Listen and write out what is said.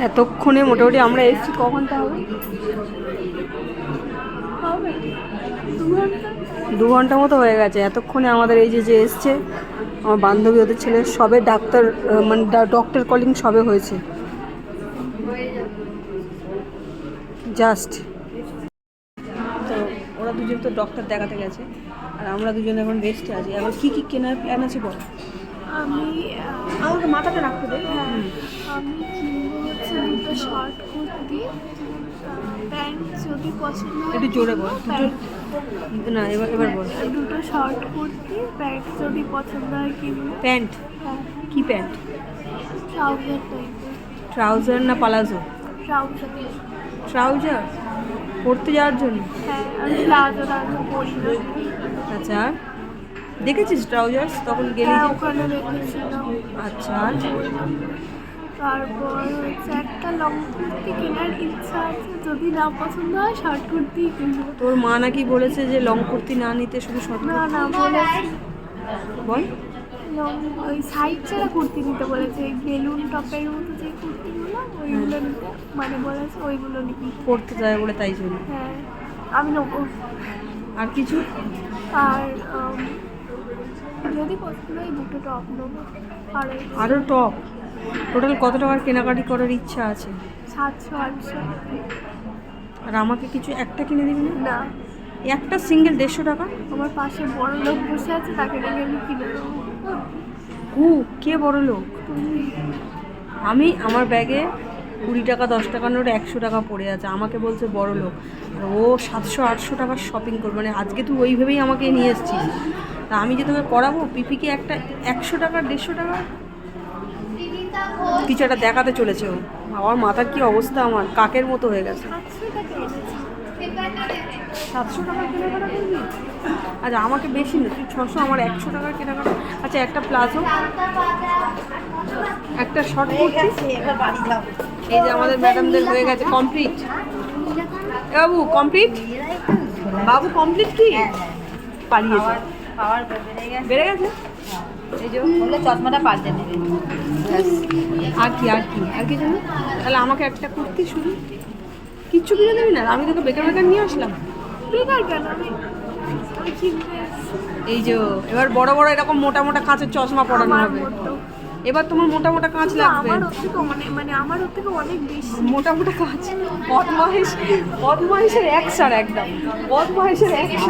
এতক্ষণে মোটামুটি আমরা এসেছি, কখনটা হবে? 2 ঘন্টা মতো হয়ে গেছে। এতক্ষণে আমাদের এই যে এসছে আমার বান্ধবী, ওদের ছেলে সবে ডাক্তার মানে ডক্টর কলিং সবে হয়েছে জাস্ট। তো ওরা দুজন তো ডক্টর দেখাতে গেছে আর আমরা দুজন এখন রেস্টে আছি। এখন কী কী কেনার প্ল্যান আছে বল? আমি আমাকে মাথাটা রাখতে দে। হ্যাঁ, আমি কিনবো হচ্ছে দুটো শর্ট কুর্তি, প্যান্ট যদি পছন্দ হয়। একটু জোরে বল। না এবার বল। দুটো শর্ট কুর্তি, প্যান্ট যদি পছন্দ হয় কিনবো। প্যান্ট? হ্যাঁ, কি প্যান্ট? ট্রাউজার টাইপের। ট্রাউজার না পালাজো? ট্রাউজার। ট্রাউজার পরতে যাওয়ার জন্য? হ্যাঁ, আমি প্লাজো পরি না। আচ্ছা, আর দেখেছিস ট্রাউজার্স তখন গেলি? হ্যাঁ, ওখানে দেখেছিলাম। আচ্ছা, আর তারপর হচ্ছে একটা লং কুর্তি কেনার ইচ্ছা আছে, যদি না পছন্দ হয় শর্ট কুর্তি কিনবো। তোর মা নাকি বলেছে যে লং কুর্তি না নিতে, শুধু শর্ট? না না, বলেছি বল। লং ওই সাইড ছাড়া কুর্তি নিতে বলেছে, এই বেলুন টপের মতো যে কুর্তিগুলো ওইগুলো নিতে, মানে বলেছে ওইগুলো নিতে। পড়তে যায় বলে তাই জন্য? হ্যাঁ, আমি নেবো। আর কিছু? আর যদি পছন্দ হয় দুটো টপ নেবো। আরও টপ? টোটাল কত টাকার কেনাকাটি করার ইচ্ছা আছে? 700-800। আর আমাকে কিছু একটা কিনে দিবি না? না, একটা সিঙ্গেল 150 টাকা? আমার পাশে বড় লোক বসে আছে, তাকে ডেকে আমি কিনে দেবো। কে বড় লোক? আমি আমার ব্যাগে 20 টাকা 10 টাকা নোট 100 টাকা পড়ে আছে, আমাকে বলছে বড় লোক। আর ও 700-800 টাকার শপিং করবে, মানে আজকে তুই ওই ভেবেই আমাকে নিয়ে এসেছিস। তা আমি যে তোকে করাবো পিপিকে একটা 100 টাকার 150 টাকা কিছু একটা দেখাতে চলেছে ও। আমার মাথার কি অবস্থা, আমার কাকের মতো হয়ে গেছে। 700 টাকার কেনাকাটা করবি? আচ্ছা আমাকে বেশি না, তুই 600, আমার 100 টাকার কেনাকাটা। আচ্ছা একটা প্লাজো, একটা শর্ট কুর্তি। এই যে আমাদের ম্যাডামদের হয়ে গেছে কমপ্লিট। বাবু কমপ্লিট? বাবু কমপ্লিট কি? পালিয়েছে, বেড়ে গেছে। এই যে বললে চশমাটা পাল্টে দেবে। আর কি জানো? তাহলে আমাকে একটা কুর্তি, শুধু কিচ্ছু কিনে দেবি না? আমি তোকে বেকার নিয়ে আসলাম। বেকার কেন, আমি কিনতে এসেছি। এই যে এবার বড় বড় এরকম মোটা মোটা কাঁচের চশমা পরানো আমার হবে। মতো। এবার তোমার মোটা মোটা কাঁচ লাগবে। আমার ওর থেকে মানে আমার ওর থেকে অনেক বেশি মোটা মোটা কাঁচ। বদমাইশের একসার, একদম বদমাইশের একসার।